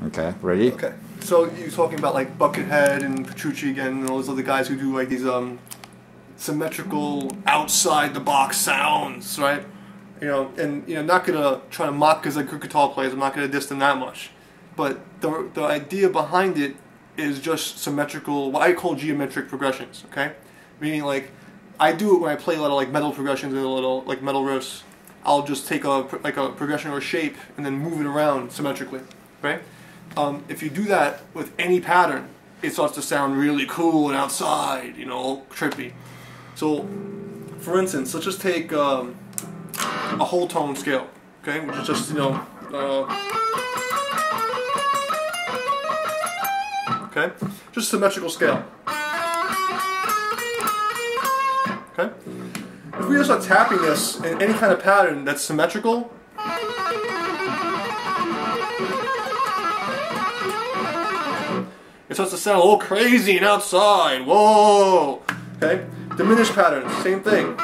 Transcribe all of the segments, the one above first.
Okay, ready? Okay. So you're talking about like Buckethead and Petrucci again, and those other guys who do like these symmetrical outside the box sounds, right? You know, and not gonna try to mock because they're good guitar players. I'm not gonna diss them that much, but the idea behind it is just symmetrical, what I call geometric progressions. Okay, meaning like I do it when I play a lot of like metal progressions and a little like metal riffs. I'll just take a progression or a shape and then move it around symmetrically, right? If you do that with any pattern, it starts to sound really cool and outside, you know, trippy. So, for instance, let's just take a whole tone scale, okay, which is just, okay, just symmetrical scale. Okay, if we just start tapping this in any kind of pattern that's symmetrical, it starts to sound a little crazy and outside. Whoa! Okay? Diminished patterns, same thing.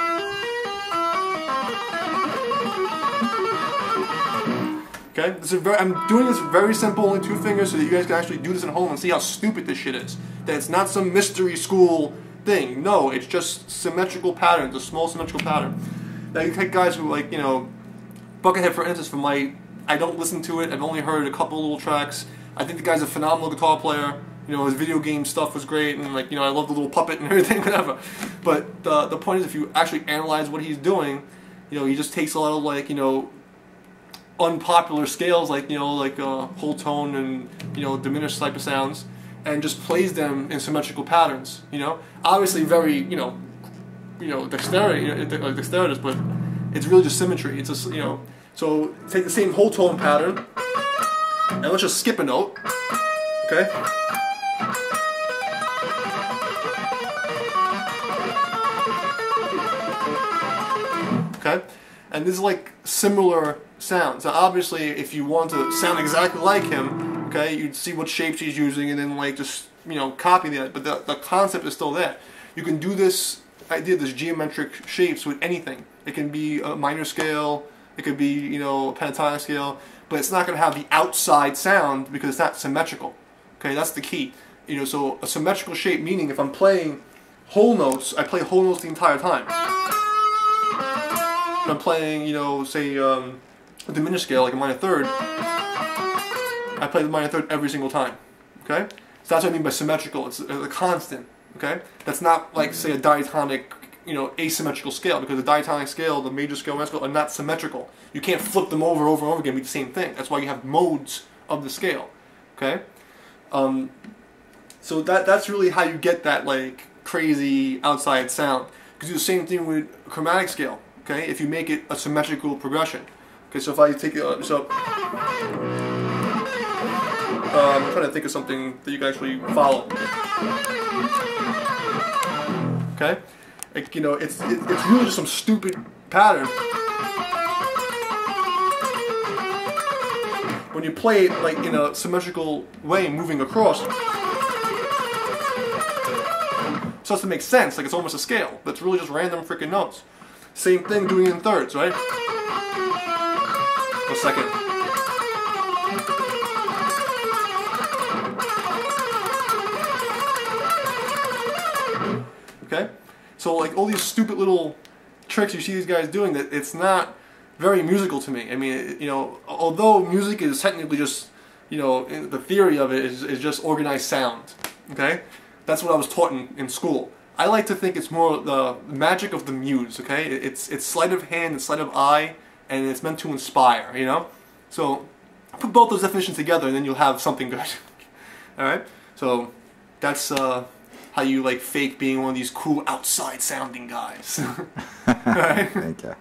Okay? I'm doing this very simple, only 2 fingers, so that you guys can actually do this at home and see how stupid this shit is. That it's not some mystery school thing. No, it's just symmetrical patterns, a small symmetrical pattern. Now you take guys who like, Buckethead, for instance, I don't listen to it, I've only heard a couple little tracks. I think the guy's a phenomenal guitar player. His video game stuff was great, and like, I love the little puppet and everything, whatever. But the point is, if you actually analyze what he's doing, he just takes a lot of like, unpopular scales, like whole tone and diminished type of sounds, and just plays them in symmetrical patterns. Obviously very dexterous, but it's really just symmetry. It's just so take the same whole tone pattern, and let's just skip a note. Okay. Okay, and this is like similar sounds. Now, obviously, if you want to sound exactly like him, okay, you'd see what shapes he's using, and then like just copy that. But the concept is still there. You can do this idea, this geometric shapes with anything. It can be a minor scale. It could be a pentatonic scale, but it's not going to have the outside sound because it's not symmetrical. Okay, that's the key. So a symmetrical shape, meaning if I'm playing whole notes, I play whole notes the entire time. If I'm playing, say a diminished scale, like a minor third, I play the minor third every single time. Okay, so that's what I mean by symmetrical. It's a constant. Okay, that's not like say a diatonic, asymmetrical scale, because the diatonic scale, the major scale, minor scale are not symmetrical. You can't flip them over and over again and be the same thing. That's why you have modes of the scale. Okay, so that's really how you get that like crazy outside sound. You can do the same thing with a chromatic scale. Okay, if you make it a symmetrical progression. Okay, so if I take it, I'm trying to think of something that you can actually follow. Okay, like, it's really just some stupid pattern. When you play it like in a symmetrical way, moving across, it starts to make sense. Like it's almost a scale, but it's really just random freaking notes. Same thing doing it in thirds, right? A second. Okay? So like all these stupid little tricks you see these guys doing, that it's not very musical to me. I mean, although music is technically just, the theory of it is just organized sound. Okay? That's what I was taught in school. I like to think it's more the magic of the muse, okay? It's sleight of hand and sleight of eye, and it's meant to inspire, So, put both those definitions together and then you'll have something good. Alright? So, that's how you like fake being one of these cool outside sounding guys. Alright? Thank you.